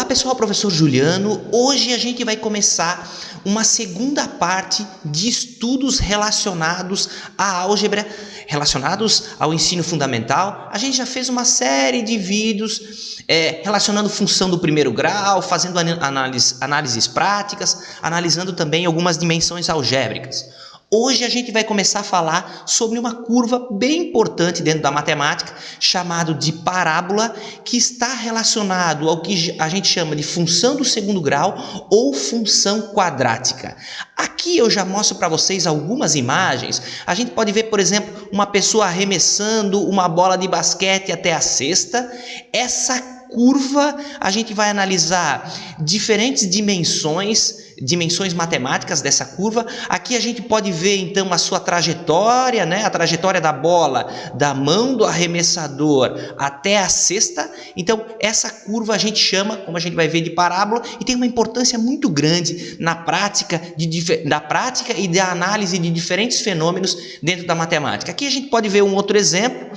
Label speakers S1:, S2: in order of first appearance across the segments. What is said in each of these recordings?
S1: Olá pessoal, professor Juliano. Hoje a gente vai começar uma segunda parte de estudos relacionados à álgebra, relacionados ao ensino fundamental. A gente já fez uma série de vídeos relacionando função do primeiro grau, fazendo análises práticas, analisando também algumas dimensões algébricas. Hoje a gente vai começar a falar sobre uma curva bem importante dentro da matemática, chamado de parábola, que está relacionado ao que a gente chama de função do segundo grau ou função quadrática. Aqui eu já mostro para vocês algumas imagens. A gente pode ver, por exemplo, uma pessoa arremessando uma bola de basquete até a cesta. Essa curva a gente vai analisar diferentes dimensões matemáticas dessa curva. Aqui a gente pode ver então a sua trajetória, a trajetória da bola da mão do arremessador até a cesta. Então essa curva a gente chama, como a gente vai ver, de parábola, e tem uma importância muito grande na prática e da análise de diferentes fenômenos dentro da matemática. Aqui a gente pode ver um outro exemplo,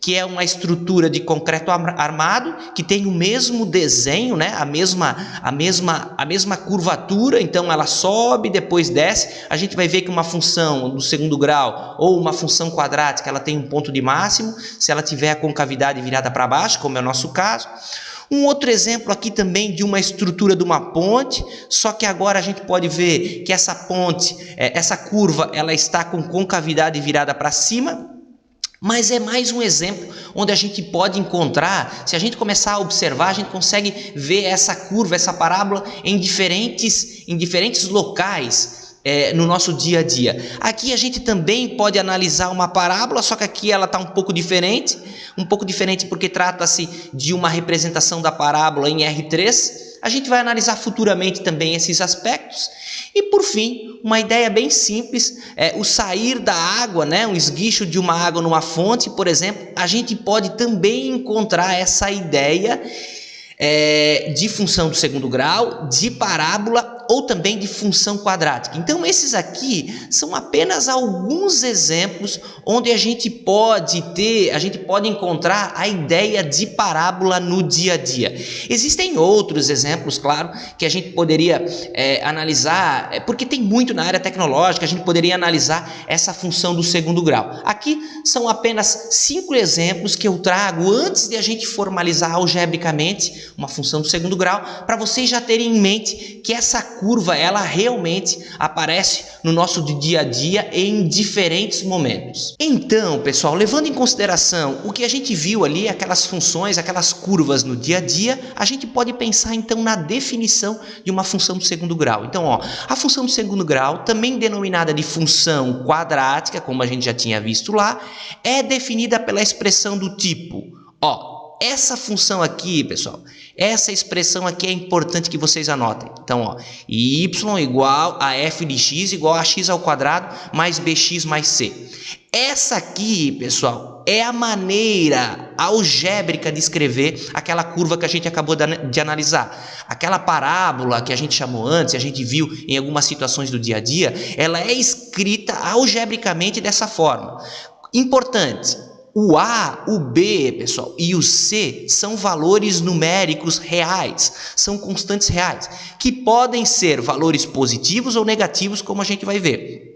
S1: que é uma estrutura de concreto armado, que tem o mesmo desenho, a mesma curvatura. Então ela sobe, depois desce. A gente vai ver que uma função do segundo grau ou uma função quadrática, ela tem um ponto de máximo, se ela tiver a concavidade virada para baixo, como é o nosso caso. Um outro exemplo aqui também de uma estrutura de uma ponte, só que agora a gente pode ver que essa ponte, essa curva, ela está com concavidade virada para cima. Mas é mais um exemplo onde a gente pode encontrar, se a gente começar a observar, a gente consegue ver essa curva, essa parábola em diferentes locais no nosso dia a dia. Aqui a gente também pode analisar uma parábola, só que aqui ela está um pouco diferente porque trata-se de uma representação da parábola em R3. A gente vai analisar futuramente também esses aspectos. E por fim, uma ideia bem simples, o sair da água, um esguicho de uma água numa fonte, por exemplo. A gente pode também encontrar essa ideia de função do segundo grau, de parábola ou também de função quadrática. Então esses aqui são apenas alguns exemplos onde a gente pode encontrar a ideia de parábola no dia a dia. Existem outros exemplos, claro, que a gente poderia analisar, porque tem muito na área tecnológica. A gente poderia analisar essa função do segundo grau. Aqui são apenas 5 exemplos que eu trago antes de a gente formalizar algebricamente uma função do segundo grau, para vocês já terem em mente que essa curva, ela realmente aparece no nosso dia a dia em diferentes momentos. Então, pessoal, levando em consideração o que a gente viu ali, aquelas funções, aquelas curvas no dia a dia, a gente pode pensar então na definição de uma função do segundo grau. Então, a função do segundo grau, também denominada de função quadrática, como a gente já tinha visto lá, é definida pela expressão do tipo, essa função aqui, pessoal, essa expressão aqui é importante que vocês anotem. Então, y igual a f de x igual a x ao quadrado mais bx mais c. Essa aqui, pessoal, é a maneira algébrica de escrever aquela curva que a gente acabou de analisar. Aquela parábola que a gente chamou antes, a gente viu em algumas situações do dia a dia, ela é escrita algebricamente dessa forma. Importante. O A, o B, pessoal, e o C são valores numéricos reais, são constantes reais, que podem ser valores positivos ou negativos, como a gente vai ver.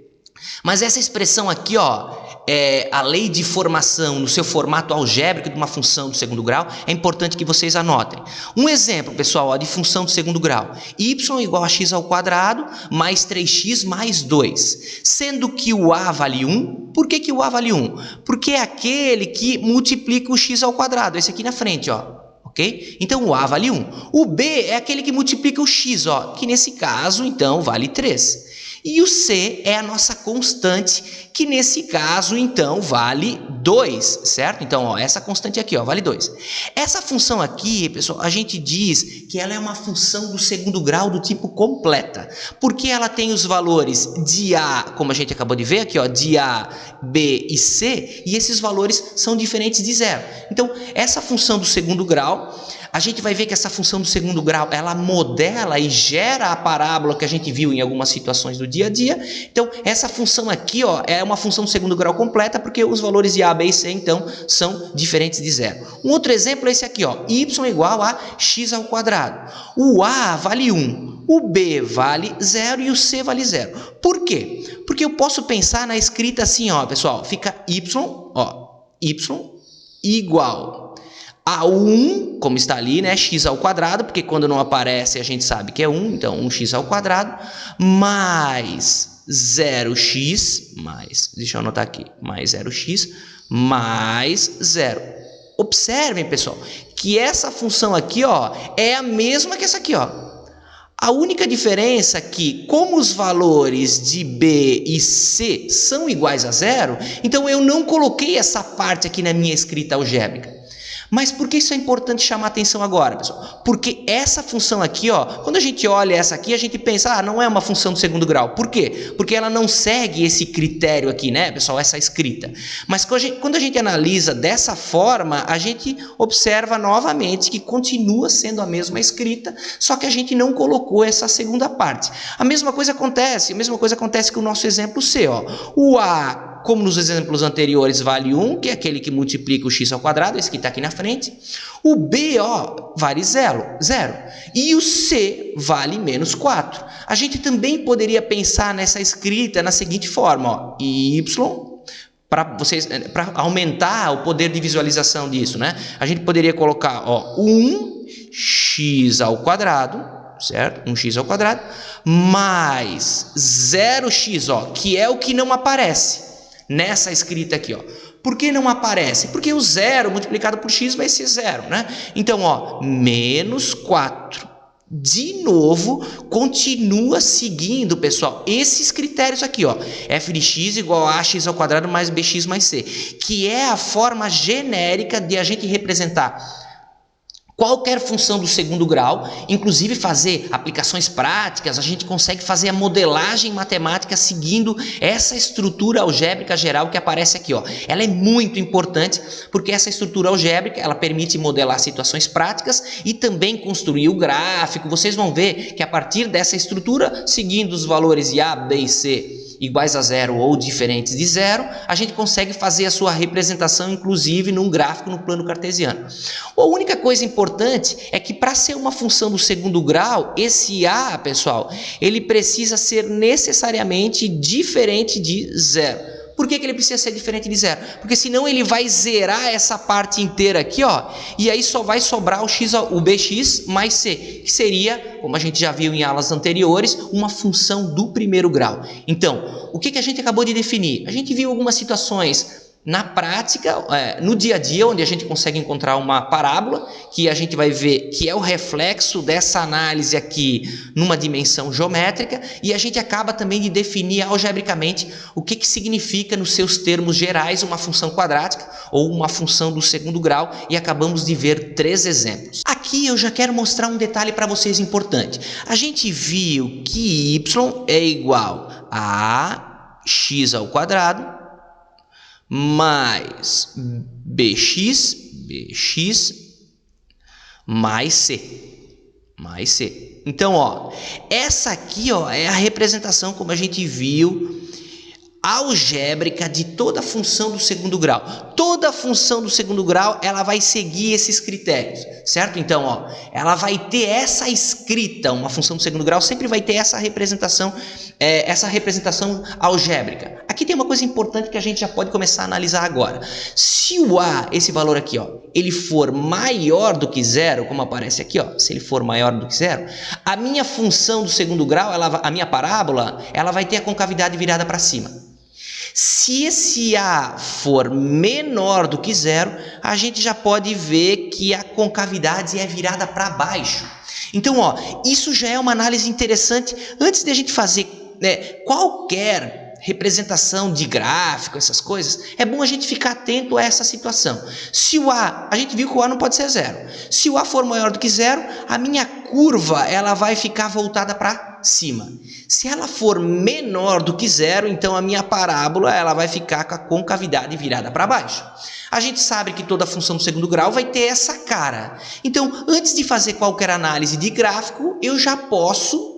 S1: Mas essa expressão aqui, a lei de formação no seu formato algébrico de uma função do segundo grau, é importante que vocês anotem. Um exemplo, pessoal, de função do segundo grau. Y igual a x ao quadrado mais 3x mais 2. Sendo que o A vale 1. Por que o A vale 1? Porque é aquele que multiplica o x ao quadrado. Esse aqui na frente, ok? Então o A vale 1. O B é aquele que multiplica o x, que nesse caso, então, vale 3. E o C é a nossa constante, que nesse caso, então, vale 2, certo? Então, essa constante aqui, vale 2. Essa função aqui, pessoal, a gente diz que ela é uma função do segundo grau do tipo completa, porque ela tem os valores de A, como a gente acabou de ver aqui, de A, B e C, e esses valores são diferentes de zero. Então, essa função do segundo grau, a gente vai ver que essa função do segundo grau, ela modela e gera a parábola que a gente viu em algumas situações do dia a dia. Então, essa função aqui, é uma função do segundo grau completa, porque os valores de A, A, B e C, então, são diferentes de zero. Um outro exemplo é esse aqui, ó, y igual a x ao quadrado. O A vale 1, o B vale 0 e o C vale 0. Por quê? Porque eu posso pensar na escrita assim, ó, pessoal, fica y igual a 1, como está ali, né, x ao quadrado, porque quando não aparece a gente sabe que é 1, então 1x ao quadrado, mais 0x, mais, deixa eu anotar aqui, mais 0x, mais 0. Observem, pessoal, que essa função aqui, ó, é a mesma que essa aqui, ó. A única diferença é que, como os valores de B e C são iguais a 0, então eu não coloquei essa parte aqui na minha escrita algébrica. Mas por que isso é importante chamar atenção agora, pessoal? Porque essa função aqui, ó, quando a gente olha essa aqui, a gente pensa, não é uma função do segundo grau. Por quê? Porque ela não segue esse critério aqui, né, pessoal, essa escrita. Mas quando a gente analisa dessa forma, a gente observa novamente que continua sendo a mesma escrita, só que a gente não colocou essa segunda parte. A mesma coisa acontece com o nosso exemplo C, ó. O A, como nos exemplos anteriores, vale 1, que é aquele que multiplica o x ao quadrado, esse que está aqui na frente. O B, ó, vale 0. E o C vale menos 4. A gente também poderia pensar nessa escrita na seguinte forma, ó, y, para aumentar o poder de visualização disso, né? A gente poderia colocar, ó, 1x ao quadrado, certo? 1x ao quadrado, mais 0x, ó, que é o que não aparece nessa escrita aqui, ó. Por que não aparece? Porque o 0 multiplicado por x vai ser 0, né? Então, ó, menos 4. De novo, continua seguindo, pessoal, esses critérios aqui, ó. F de x igual a x ao quadrado mais bx mais c, que é a forma genérica de a gente representar qualquer função do segundo grau, inclusive fazer aplicações práticas, a gente consegue fazer a modelagem matemática seguindo essa estrutura algébrica geral que aparece aqui, ó. Ela é muito importante porque essa estrutura algébrica, ela permite modelar situações práticas e também construir o gráfico. Vocês vão ver que a partir dessa estrutura, seguindo os valores de A, B e C iguais a 0 ou diferentes de 0, a gente consegue fazer a sua representação, inclusive, num gráfico no plano cartesiano. A única coisa importante é que para ser uma função do segundo grau, esse A, pessoal, ele precisa ser necessariamente diferente de 0. Por que ele precisa ser diferente de 0? Porque senão ele vai zerar essa parte inteira aqui, ó, e aí só vai sobrar o bx mais c, que seria, como a gente já viu em aulas anteriores, uma função do primeiro grau. Então, o que a gente acabou de definir? A gente viu algumas situações na prática, no dia a dia, onde a gente consegue encontrar uma parábola, que a gente vai ver que é o reflexo dessa análise aqui numa dimensão geométrica, e a gente acaba também de definir algebricamente o que significa, nos seus termos gerais, uma função quadrática ou uma função do segundo grau, e acabamos de ver 3 exemplos. Aqui eu já quero mostrar um detalhe para vocês importante. A gente viu que y é igual a x ao quadrado mais bx mais c. Então, ó, essa aqui, ó, é a representação, como a gente viu, algébrica de toda função do segundo grau. Toda função do segundo grau, ela vai seguir esses critérios, certo? Então, ó, ela vai ter essa escrita, uma função do segundo grau sempre vai ter essa representação algébrica. Aqui tem uma coisa importante que a gente já pode começar a analisar agora. Se o A, esse valor aqui, ó, ele for maior do que 0, como aparece aqui, ó, se ele for maior do que 0, a minha função do segundo grau, a minha parábola, ela vai ter a concavidade virada para cima. Se esse A for menor do que 0, a gente já pode ver que a concavidade é virada para baixo. Então, ó, isso já é uma análise interessante. Antes de a gente fazer qualquer representação de gráfico, essas coisas, é bom a gente ficar atento a essa situação. Se o A, a gente viu que o A não pode ser 0. Se o A for maior do que 0, a minha curva ela vai ficar voltada para cima. Se ela for menor do que 0, então a minha parábola ela vai ficar com a concavidade virada para baixo. A gente sabe que toda função do segundo grau vai ter essa cara. Então, antes de fazer qualquer análise de gráfico, eu já posso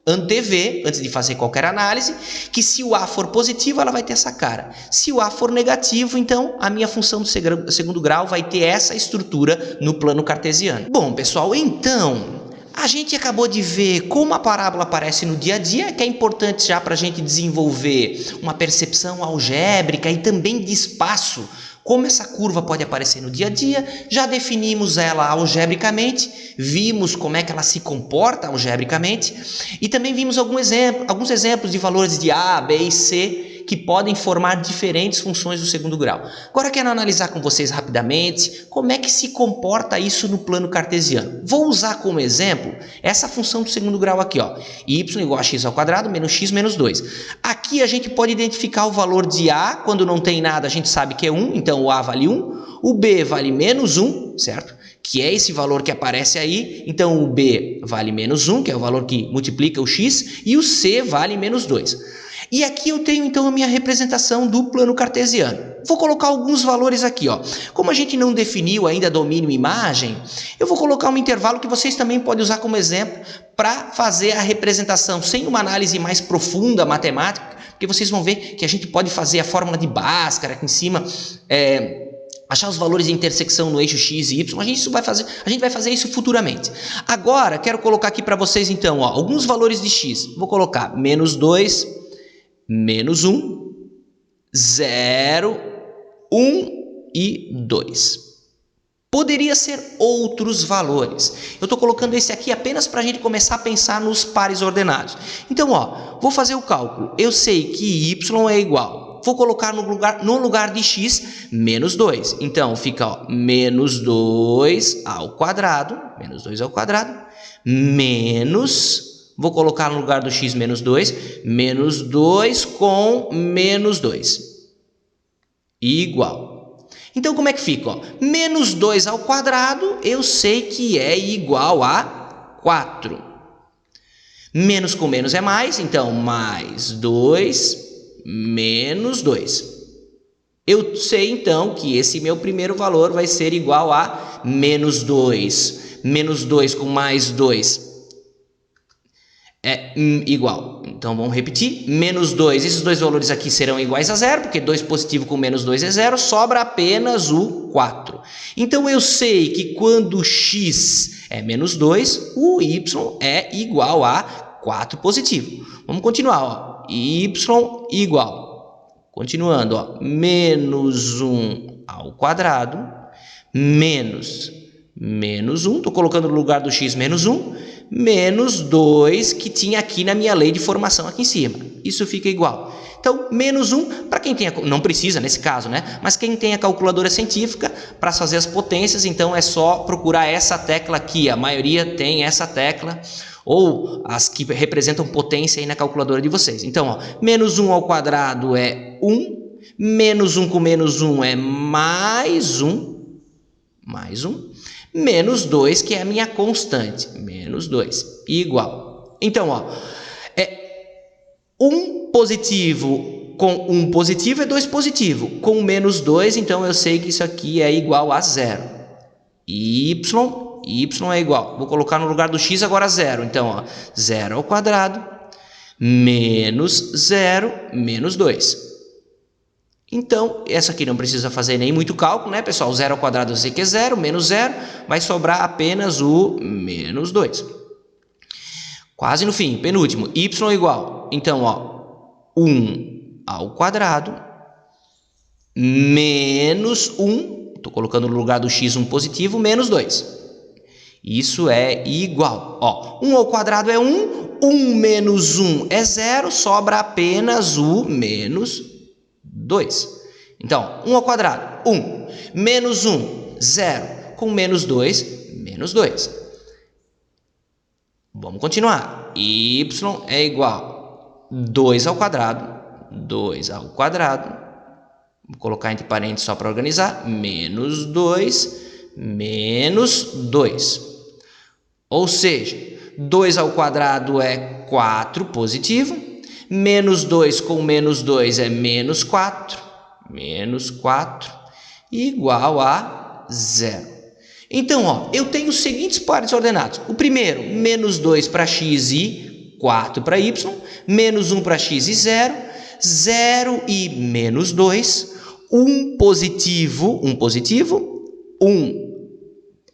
S1: antever, antes de fazer qualquer análise, que se o A for positivo, ela vai ter essa cara. Se o A for negativo, então a minha função do segundo grau vai ter essa estrutura no plano cartesiano. Bom, pessoal, então a gente acabou de ver como a parábola aparece no dia a dia, que é importante já para a gente desenvolver uma percepção algébrica e também de espaço. Como essa curva pode aparecer no dia a dia, já definimos ela algebricamente, vimos como é que ela se comporta algebricamente e também vimos alguns exemplos de valores de A, B e C que podem formar diferentes funções do segundo grau. Agora quero analisar com vocês rapidamente como é que se comporta isso no plano cartesiano. Vou usar como exemplo essa função do segundo grau aqui, ó, y igual a x ao quadrado menos x menos 2. Aqui a gente pode identificar o valor de A, quando não tem nada a gente sabe que é 1, então o A vale 1, o B vale menos 1, certo? Que é esse valor que aparece aí, então o B vale menos 1, que é o valor que multiplica o x, e o C vale menos 2. E aqui eu tenho então a minha representação do plano cartesiano. Vou colocar alguns valores aqui, ó. Como a gente não definiu ainda domínio e imagem, eu vou colocar um intervalo que vocês também podem usar como exemplo para fazer a representação sem uma análise mais profunda matemática, porque vocês vão ver que a gente pode fazer a fórmula de Bhaskara aqui em cima, achar os valores de intersecção no eixo x e y, a gente vai fazer isso futuramente. Agora, quero colocar aqui para vocês então, ó, alguns valores de x. Vou colocar menos 2, menos 1, 0, 1 e 2. Poderia ser outros valores. Eu estou colocando esse aqui apenas para a gente começar a pensar nos pares ordenados. Então, ó, vou fazer o cálculo. Eu sei que y é igual. Vou colocar no lugar de x, menos 2. Então, fica ó, menos 2 ao quadrado, menos... Vou colocar no lugar do x menos 2, menos 2 com menos 2, igual. Então, como é que fica? Ó? Menos 2 ao quadrado, eu sei que é igual a 4. Menos com menos é mais, então, mais 2, menos 2. Eu sei, então, que esse meu primeiro valor vai ser igual a menos 2. Menos 2 com mais 2 é igual. Então, vamos repetir. Menos 2, esses dois valores aqui serão iguais a zero, porque 2 positivo com menos 2 é zero, sobra apenas o 4. Então, eu sei que quando x é menos 2, o y é igual a 4 positivo. Vamos continuar, ó. Y igual. Continuando, ó. Menos 1 ao quadrado, menos 1, estou colocando no lugar do x menos 1, menos 2 que tinha aqui na minha lei de formação aqui em cima. Isso fica igual. Então, menos 1, para quem tem, não precisa nesse caso, né? Mas quem tem a calculadora científica, para fazer as potências, então é só procurar essa tecla aqui. A maioria tem essa tecla, ou as que representam potência aí na calculadora de vocês. Então, ó, menos 1 ao quadrado é 1, menos 1 com menos 1 é mais 1, menos 2, que é a minha constante, menos 2, igual. Então, ó, 1 positivo com 1 positivo é 2 positivo. Com menos 2, então eu sei que isso aqui é igual a 0. Y é igual. Vou colocar no lugar do x agora 0. Então, ó, 0 ao quadrado, menos 0, menos 2. Então, essa aqui não precisa fazer nem muito cálculo, né, pessoal? 0 ao quadrado eu sei que é 0, menos 0, vai sobrar apenas o menos 2. Quase no fim, penúltimo, y igual. Então, ó, 1 ao quadrado, menos 1, estou colocando no lugar do x um positivo, menos 2. Isso é igual. Ó, 1 ao quadrado é 1, 1 menos 1 é 0, sobra apenas o menos 2. Então, 1 ao quadrado, 1. Menos 1, 0. Com menos 2, menos 2. Vamos continuar. Y é igual a 2 ao quadrado. Vou colocar entre parênteses só para organizar. Menos 2, menos 2. Ou seja, 2 ao quadrado é 4 positivo. Menos 2 com menos 2 é menos 4, igual a 0. Então, ó, eu tenho os seguintes pares ordenados. O primeiro, menos 2 para x e 4 para y, menos 1 para x e 0, 0 e menos 2, 1 positivo, 1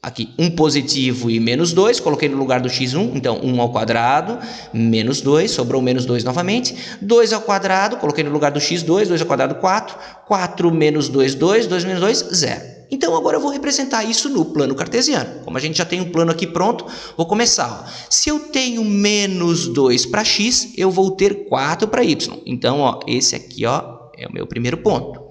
S1: aqui, 1 positivo e menos 2, coloquei no lugar do x1, então 1 ao quadrado, menos 2, sobrou menos 2 novamente, 2 ao quadrado, coloquei no lugar do x2, 2 ao quadrado, 4, 4 menos 2, 2, 2 menos 2, 0. Então, agora eu vou representar isso no plano cartesiano. Como a gente já tem um plano aqui pronto, vou começar. Ó. Se eu tenho menos 2 para x, eu vou ter 4 para y. Então, ó, esse aqui ó, é o meu primeiro ponto.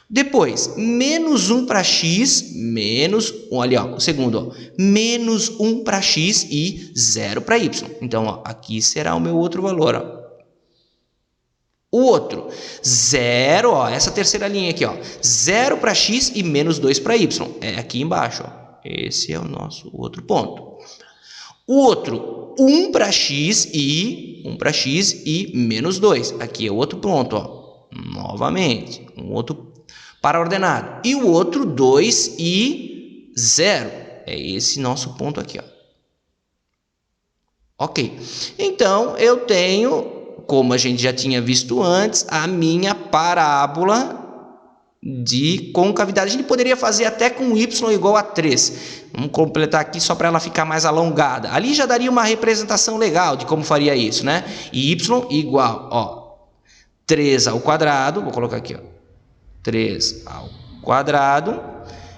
S1: Depois, menos 1 para x, menos 1, ali ó, o segundo, ó, menos 1 para x e 0 para y. Então, ó, aqui será o meu outro valor, ó. O outro, 0, ó, essa terceira linha aqui, ó, 0 para x e menos 2 para y. É aqui embaixo, ó. Esse é o nosso outro ponto. O outro, 1 para x e menos 2. Aqui é o outro ponto, ó. Novamente, um outro para-ordenado. E o outro, 2 e 0. É esse nosso ponto aqui, ó. Ok. Então, eu tenho, como a gente já tinha visto antes, a minha parábola de concavidade. A gente poderia fazer até com y igual a 3. Vamos completar aqui só para ela ficar mais alongada. Ali já daria uma representação legal de como faria isso, né? Y igual, ó, 3 ao quadrado, vou colocar aqui, ó, 3 ao quadrado,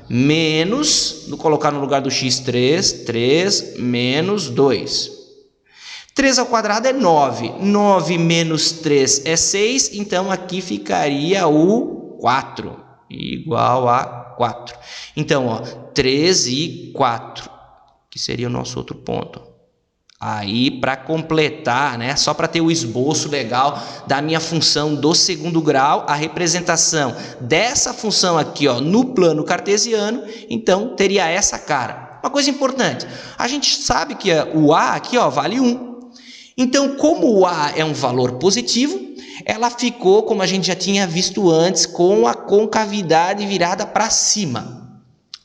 S1: menos, vou colocar no lugar do x 3 menos 2. 3 ao quadrado é 9. 9 menos 3 é 6. Então, aqui ficaria o 4. Igual a 4. Então, ó, 3 e 4. Que seria o nosso outro ponto. Aí, para completar, né, só para ter o esboço legal da minha função do segundo grau, a representação dessa função aqui, ó, no plano cartesiano, então, teria essa cara. Uma coisa importante, a gente sabe que o a aqui, ó, vale 1. Então, como o a é um valor positivo, ela ficou, como a gente já tinha visto antes, com a concavidade virada para cima.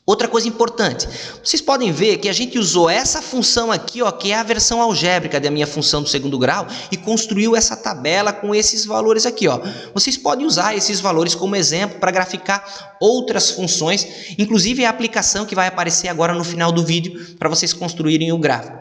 S1: Outra coisa importante, vocês podem ver que a gente usou essa função aqui, ó, que é a versão algébrica da minha função do segundo grau, e construiu essa tabela com esses valores aqui, ó. Vocês podem usar esses valores como exemplo para graficar outras funções, inclusive a aplicação que vai aparecer agora no final do vídeo para vocês construírem o gráfico.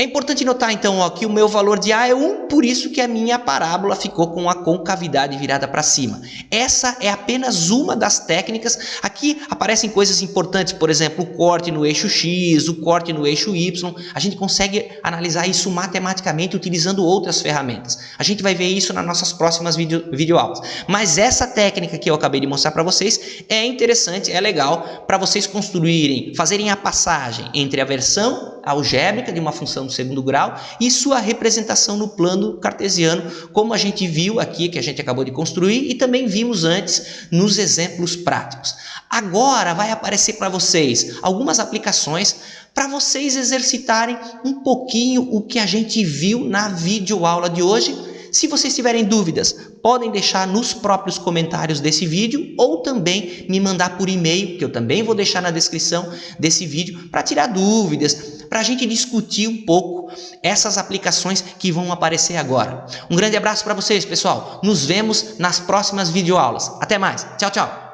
S1: É importante notar, então, ó, que o meu valor de A é 1, por isso que a minha parábola ficou com a concavidade virada para cima. Essa é apenas uma das técnicas. Aqui aparecem coisas importantes, por exemplo, o corte no eixo X, o corte no eixo Y. A gente consegue analisar isso matematicamente utilizando outras ferramentas. A gente vai ver isso nas nossas próximas videoaulas. Mas essa técnica que eu acabei de mostrar para vocês é interessante, é legal para vocês construírem, fazerem a passagem entre a versão algébrica de uma função do segundo grau e sua representação no plano cartesiano, como a gente viu aqui, que a gente acabou de construir, e também vimos antes nos exemplos práticos. Agora vai aparecer para vocês algumas aplicações para vocês exercitarem um pouquinho o que a gente viu na videoaula de hoje. Se vocês tiverem dúvidas, podem deixar nos próprios comentários desse vídeo ou também me mandar por e-mail, que eu também vou deixar na descrição desse vídeo, para tirar dúvidas, para a gente discutir um pouco essas aplicações que vão aparecer agora. Um grande abraço para vocês, pessoal. Nos vemos nas próximas videoaulas. Até mais. Tchau, tchau.